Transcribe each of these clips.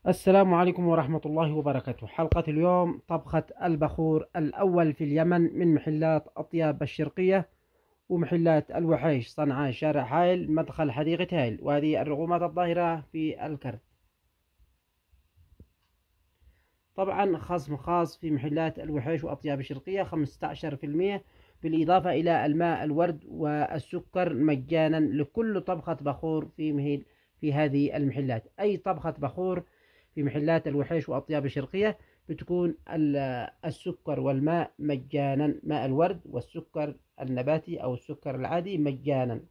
السلام عليكم ورحمة الله وبركاته. حلقة اليوم طبخة البخور الأول في اليمن من محلات أطياب الشرقية ومحلات الوحيش، صنعاء، شارع هايل، مدخل حديقة هايل. وهذه الرقومات الظاهرة في الكرت. طبعا خصم خاص في محلات الوحيش وأطياب الشرقية 15%، بالإضافة إلى الماء الورد والسكر مجانا لكل طبخة بخور في هذه المحلات. أي طبخة بخور في محلات الوحيش وأطياب الشرقية بتكون السكر والماء مجانا، ماء الورد والسكر النباتي أو السكر العادي مجانا.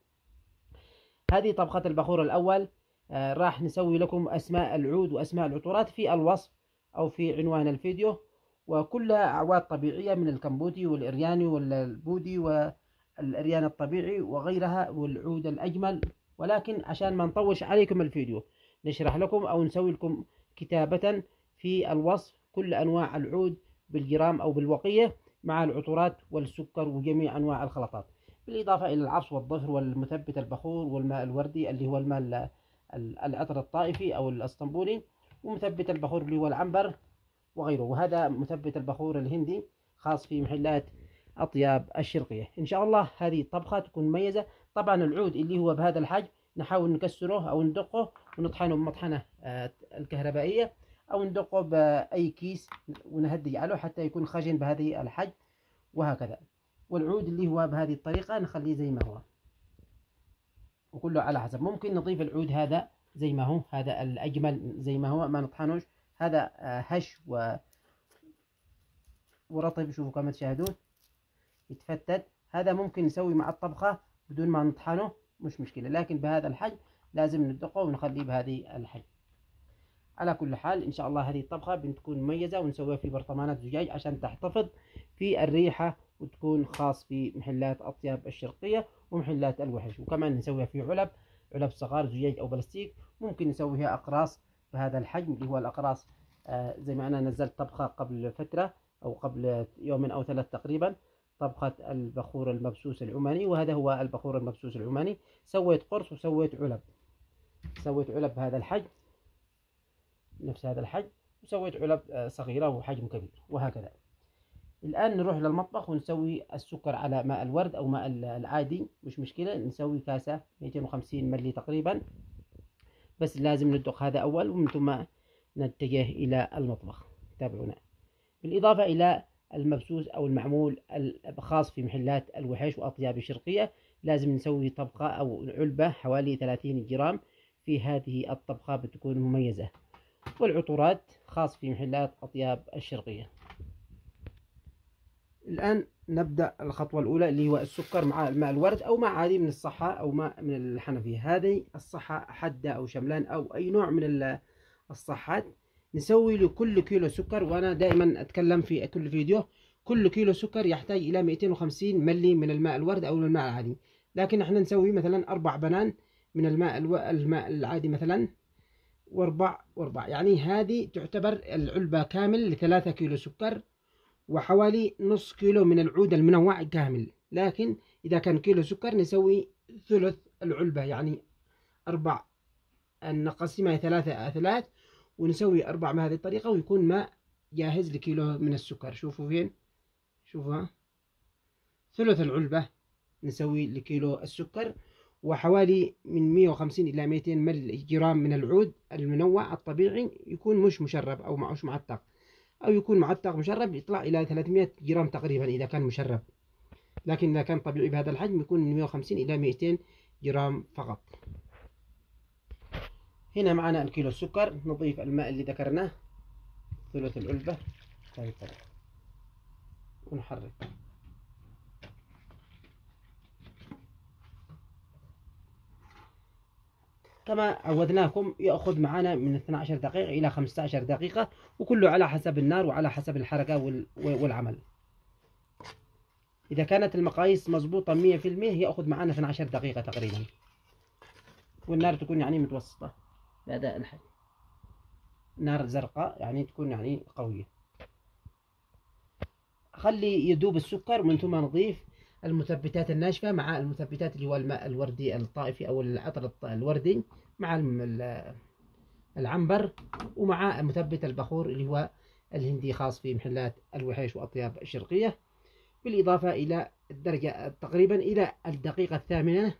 هذه طبخة البخور الأول. راح نسوي لكم أسماء العود وأسماء العطورات في الوصف أو في عنوان الفيديو، وكلها أعواد طبيعية من الكمبوتي والإرياني والبودي والإريان الطبيعي وغيرها والعود الأجمل. ولكن عشان ما نطولش عليكم الفيديو نشرح لكم أو نسوي لكم كتابة في الوصف كل أنواع العود بالجرام أو بالوقية مع العطورات والسكر وجميع أنواع الخلطات، بالإضافة إلى العصر والظفر والمثبت البخور والماء الوردي اللي هو الماء العطر الطائفي أو الأسطنبولي، ومثبت البخور اللي هو العنبر وغيره. وهذا مثبت البخور الهندي خاص في محلات أطياب الشرقية. إن شاء الله هذه طبخة تكون مميزة. طبعا العود اللي هو بهذا الحجم نحاول نكسره أو ندقه ونطحنه بمطحنة الكهربائية، أو ندقه بأي كيس ونهدي عليه حتى يكون خشن بهذه الحجم، وهكذا. والعود اللي هو بهذه الطريقة نخليه زي ما هو، وكله على حسب. ممكن نضيف العود هذا زي ما هو، هذا الأجمل زي ما هو، ما نطحنوش. هذا هش ورطب، شوفوا كما تشاهدون يتفتت. هذا ممكن نسوي مع الطبخة بدون ما نطحنه، مش مشكلة، لكن بهذا الحجم لازم ندقه ونخليه بهذه الحجم. على كل حال إن شاء الله هذه الطبخة بتكون مميزة، ونسويها في برطمانات زجاج عشان تحتفظ في الريحة وتكون خاص في محلات أطياب الشرقية ومحلات الوحش. وكمان نسويها في علب صغار زجاج أو بلاستيك. ممكن نسويها أقراص بهذا الحجم اللي هو الأقراص. زي ما أنا نزلت طبخة قبل فترة أو قبل يوم أو 3 تقريبا، طبخة البخور المبسوس العماني، وهذا هو البخور المبسوس العماني. سويت قرص وسويت علب، سويت علب بهذا الحجم، نفس هذا الحجم، وسويت علب صغيرة وحجم كبير، وهكذا. الآن نروح للمطبخ ونسوي السكر على ماء الورد أو ماء العادي، مش مشكلة. نسوي كاسة 250 ملي تقريبا، بس لازم ندق هذا أول ومن ثم نتجه إلى المطبخ. تابعونا. بالإضافة إلى المبسوس أو المعمول الخاص في محلات الوحيش وأطياب الشرقية، لازم نسوي طبقة أو علبة حوالي 30 جرام. في هذه الطبخة بتكون مميزة. والعطورات خاص في محلات أطياب الشرقية. الآن نبدأ الخطوة الأولى اللي هو السكر مع ماء الورد أو ماء عادي من الصحة أو ماء من الحنفية. هذه الصحة حدة أو شملان أو أي نوع من الصحات. نسوي لكل كيلو سكر، وأنا دائما أتكلم في كل فيديو، كل كيلو سكر يحتاج إلى 250 ملي من الماء الورد أو الماء العادي. لكن احنا نسوي مثلا 4 بنان من الماء العادي مثلا، واربع، يعني هذه تعتبر العلبة كامل ل3 كيلو سكر، وحوالي نص كيلو من العود المنوع كامل. لكن إذا كان كيلو سكر نسوي ثلث العلبة، يعني 4 نقسمها 3 ونسوي 4 بهذه الطريقة، ويكون ماء جاهز لكيلو من السكر. شوفوا فين، شوفوا ثلث العلبة نسوي لكيلو السكر، وحوالي من 150 إلى 200 ملي جرام من العود المنوع الطبيعي، يكون مش مشرب أو مش معتق، أو يكون معتق مشرب يطلع إلى 300 جرام تقريبا إذا كان مشرب. لكن إذا كان طبيعي بهذا الحجم يكون من 150 إلى 200 جرام فقط. هنا معنا الكيلو السكر. نضيف الماء اللي ذكرناه ثلث العلبة بهذه الطريقة ونحرك. كما عودناكم يأخذ معنا من 12 دقيقة إلى 15 دقيقة، وكله على حسب النار وعلى حسب الحركة والعمل. إذا كانت المقاييس مضبوطة 100% يأخذ معنا 12 دقيقة تقريبا، والنار تكون يعني متوسطة بهذا الحد، نار زرقاء يعني تكون يعني قوية. خلي يذوب السكر ومن ثم نضيف المثبتات الناشفة مع المثبتات اللي هو الماء الوردي الطائفي أو العطر الوردي مع العنبر، ومع مثبت البخور اللي هو الهندي خاص في محلات الوحيش وأطياب الشرقية، بالإضافة إلى الدرجة تقريبا إلى الدقيقة الثامنة.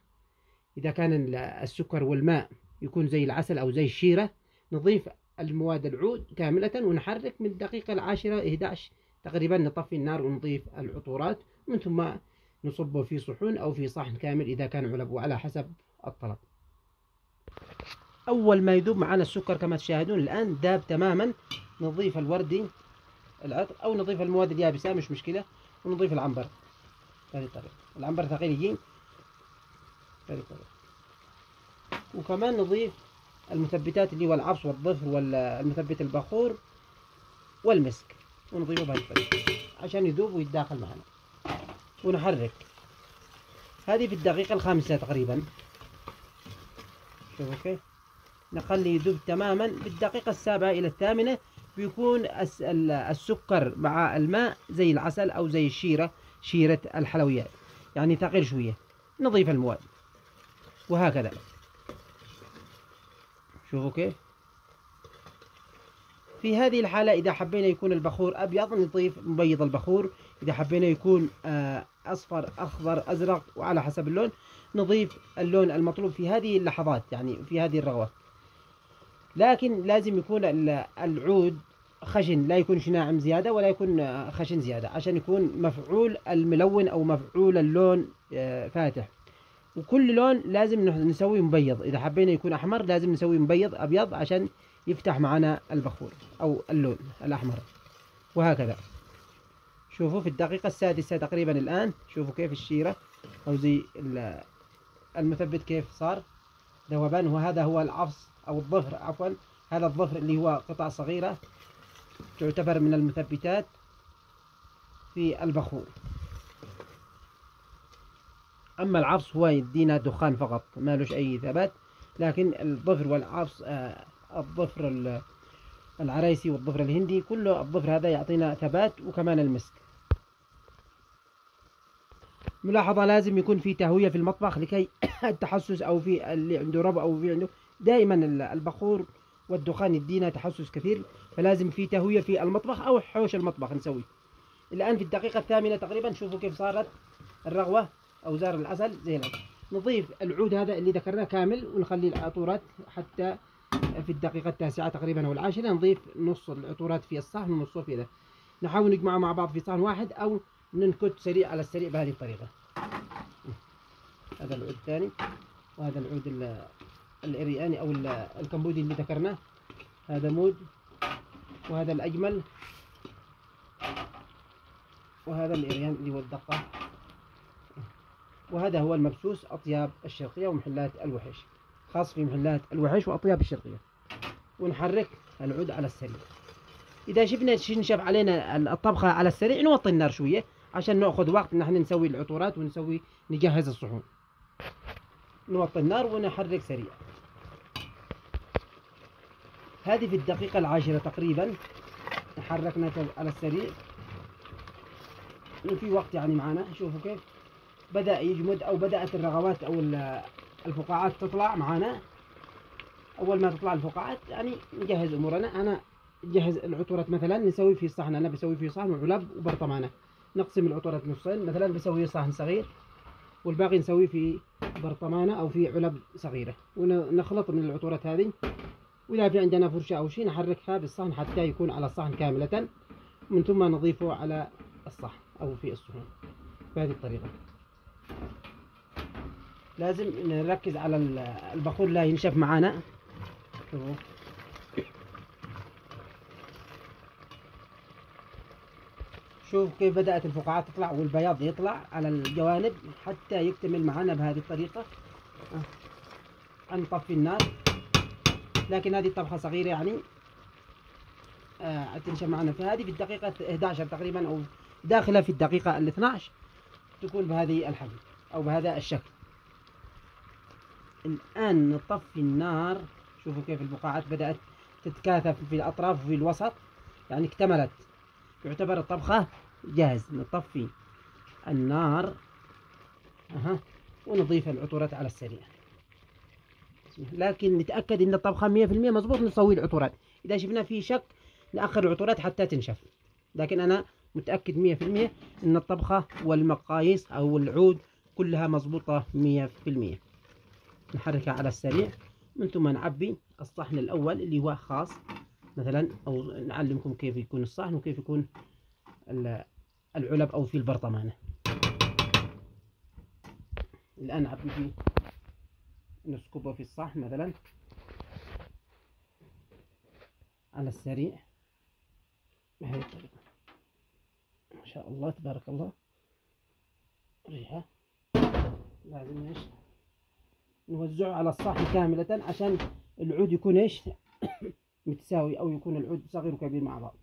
إذا كان السكر والماء يكون زي العسل أو زي الشيرة، نضيف المواد العود كاملة ونحرك من الدقيقة العاشرة 11 تقريبا، نطفي النار ونضيف العطورات، ومن ثم نصبه في صحون أو في صحن كامل إذا كان علب، وعلى حسب الطلب. أول ما يذوب معنا السكر كما تشاهدون الآن داب تماما، نضيف الوردي العطر أو نضيف المواد اليابسة مش مشكلة، ونضيف العنبر بهذه الطريقة. العنبر ثقيل يجي بهذه الطريقة. وكمان نضيف المثبتات اللي هو العفص والظفر والمثبت البخور والمسك، ونضيفه بهذه الطريقة عشان يذوب ويتداخل معنا، ونحرك. هذه في الدقيقة الخامسة تقريبا. شوفوا كيف نخليه يذوب تماما. بالدقيقة السابعة إلى الثامنة بيكون السكر مع الماء زي العسل أو زي الشيرة، شيرة الحلويات، يعني ثقيل شوية. نضيف المواد وهكذا. شوفوا كيف. في هذه الحالة إذا حبينا يكون البخور أبيض نضيف مبيض البخور، إذا حبينا يكون أصفر أخضر أزرق وعلى حسب اللون نضيف اللون المطلوب في هذه اللحظات، يعني في هذه الرغوة. لكن لازم يكون العود خشن، لا يكون ناعم زيادة ولا يكون خشن زيادة، عشان يكون مفعول الملون أو مفعول اللون فاتح. وكل لون لازم نسوي مبيض، إذا حبينا يكون أحمر لازم نسوي مبيض أبيض عشان يفتح معنا البخور أو اللون الأحمر، وهكذا. شوفوا في الدقيقة السادسة تقريبا الآن، شوفوا كيف الشيرة أو زي المثبت كيف صار ذوبان. وهذا هو العفص أو الظفر، عفوا هذا الظفر اللي هو قطع صغيرة تعتبر من المثبتات في البخور. أما العفص هو يدينا دخان فقط، ما لهش أي ثبات. لكن الظفر والعفص الظفر العريسي والظفر الهندي كله، الظفر هذا يعطينا ثبات، وكمان المسك. ملاحظة لازم يكون في تهوية في المطبخ لكي التحسس أو في اللي عنده ربو أو في عنده دائما البخور والدخان يدينا تحسس كثير، فلازم في تهوية في المطبخ أو حوش المطبخ نسوي. الآن في الدقيقة الثامنة تقريبا، شوفوا كيف صارت الرغوة أو زار العسل زي العسل. نضيف العود هذا اللي ذكرناه كامل ونخلي العطورات حتى في الدقيقة التاسعة تقريبا أو العاشرة نضيف نص العطورات في الصحن ونصه في ذا. نحاول نجمعه مع بعض في صحن واحد أو ننكت سريع على السريع بهذه الطريقة. هذا العود الثاني، وهذا العود الإرياني أو الكمبودي اللي ذكرناه، هذا مود، وهذا الأجمل، وهذا الإريان اللي هو الدقة، وهذا هو المبسوس أطياب الشرقية ومحلات الوحيش، خاص في محلات الوحيش وأطياب الشرقية. ونحرك العود على السريع. إذا شفنا شنشف علينا الطبخة على السريع نوطي النار شوية عشان نأخذ وقت نحن نسوي العطورات نجهز الصحون. نوطي النار ونحرك سريع. هذه في الدقيقة العاشرة تقريبا حركنا على السريع، وفي وقت يعني معنا. شوفوا كيف بدأ يجمد أو بدأت الرغوات أو الفقاعات تطلع معنا. أول ما تطلع الفقاعات يعني نجهز أمورنا. أنا نجهز العطورات مثلا نسوي في صحن، أنا بسوي في صحن وعلب وبرطمانة. نقسم العطورات نصين، مثلا بسوي صحن صغير والباقي نسوي في برطمانة أو في علب صغيرة، ونخلط من العطورات هذه. وإذا في عندنا فرشة أو شيء نحركها بالصحن حتى يكون على الصحن كاملة، من ثم نضيفه على الصحن أو في الصحون بهذه الطريقة. لازم نركز على البخور لا ينشف معانا. شوف كيف بدأت الفقاعات تطلع والبياض يطلع على الجوانب حتى يكتمل معنا بهذه الطريقة. نطفي النار، لكن هذه طبخة صغيرة يعني تنشف معنا. في هذه في الدقيقة 11 تقريبا أو داخلة في الدقيقة 12 تكون بهذه الحجم أو بهذا الشكل. الآن نطفي النار. شوفوا كيف البقاعات بدأت تتكاثف في الأطراف وفي الوسط، يعني اكتملت، يعتبر الطبخة جاهز. نطفي النار ونضيف العطورات على السريع. لكن نتأكد إن الطبخة 100% مظبوط نسوي العطورات. إذا شفنا في شك نأخر العطورات حتى تنشف. لكن أنا متأكد 100% إن الطبخة والمقاييس أو العود كلها مظبوطة 100%. نحركها على السريع من ثم نعبي الصحن الأول اللي هو خاص مثلا، أو نعلمكم كيف يكون الصحن وكيف يكون العلب أو في البرطمانة. الآن نعبي فيه، نسكبه في الصحن مثلا على السريع بهذه الطريقة. ما شاء الله تبارك الله، ريحة. لازم ايش نوزعه على الصحن كاملة عشان العود يكون ايش متساوي، او يكون العود صغير وكبير مع بعض.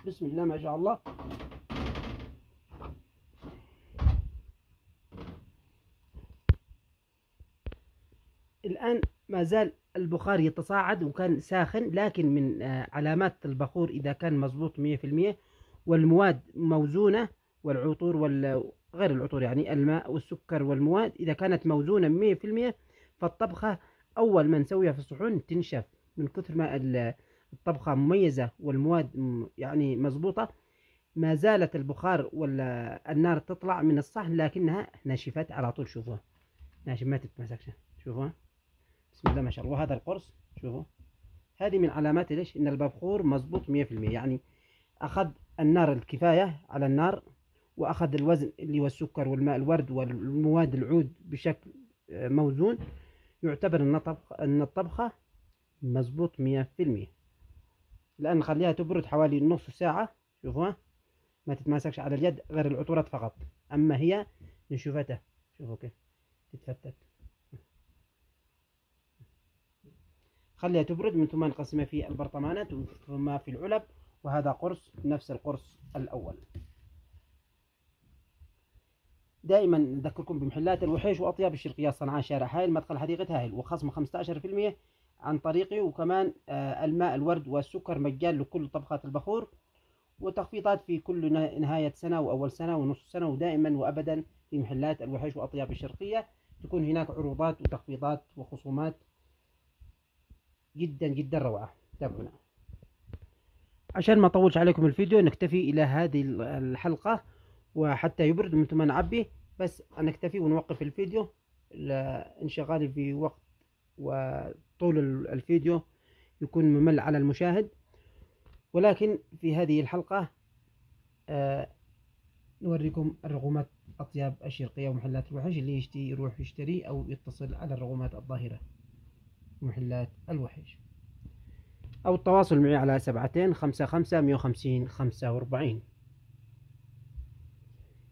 بسم الله ما شاء الله. الآن ما زال البخار يتصاعد وكان ساخن، لكن من علامات البخور إذا كان مظبوط 100% والمواد موزونة، والعطور غير العطور يعني الماء والسكر والمواد إذا كانت موزونة 100%، فالطبخة أول ما نسويها في الصحون تنشف من كثر ما الطبخة مميزة والمواد يعني مظبوطة. ما زالت البخار والنار تطلع من الصحن لكنها نشفت على طول. شوفوها ناشف ما تتمسكش، شوفوها بسم الله ما شاء الله. هذا القرص شوفوا، هذه من علامات ليش ان البخور مظبوط 100%. يعني اخذ النار الكفايه على النار، واخذ الوزن اللي هو السكر والماء الورد والمواد العود بشكل موزون، يعتبر ان الطبخه مظبوط 100%. الان نخليها تبرد حوالي نص ساعه. شوفوها ما تتماسكش على اليد غير العطورات فقط، اما هي نشوفتها شوفوا كيف تتفتت. خليها تبرد من ثم نقسمها في البرطمانات ثم في العلب. وهذا قرص نفس القرص الأول. دائما نذكركم بمحلات الوحيش وأطياب الشرقية صنعاء شارع هايل مدخل حديقة هايل، وخصم 15% عن طريقي، وكمان الماء الورد والسكر مجان لكل طبخات البخور، وتخفيضات في كل نهاية سنة وأول سنة ونصف سنة، ودائما وأبدا في محلات الوحيش وأطياب الشرقية تكون هناك عروضات وتخفيضات وخصومات جدا جدا روعة. تابعونا. عشان ما اطولش عليكم الفيديو نكتفي الى هذه الحلقة، وحتى يبرد من ثم نعبي بس نكتفي ونوقف الفيديو لانشغالي في وقت وطول الفيديو يكون ممل على المشاهد. ولكن في هذه الحلقة نوريكم الرغومات أطياب الشرقية ومحلات الوحش. اللي يشتي يروح يشتري أو يتصل على الرغومات الظاهرة محلات الوحش، أو التواصل معي على 7255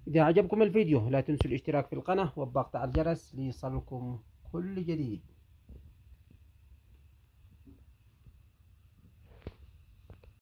إذا عجبكم الفيديو لا تنسوا الاشتراك في القناة والضغط على الجرس ليصلكم كل جديد.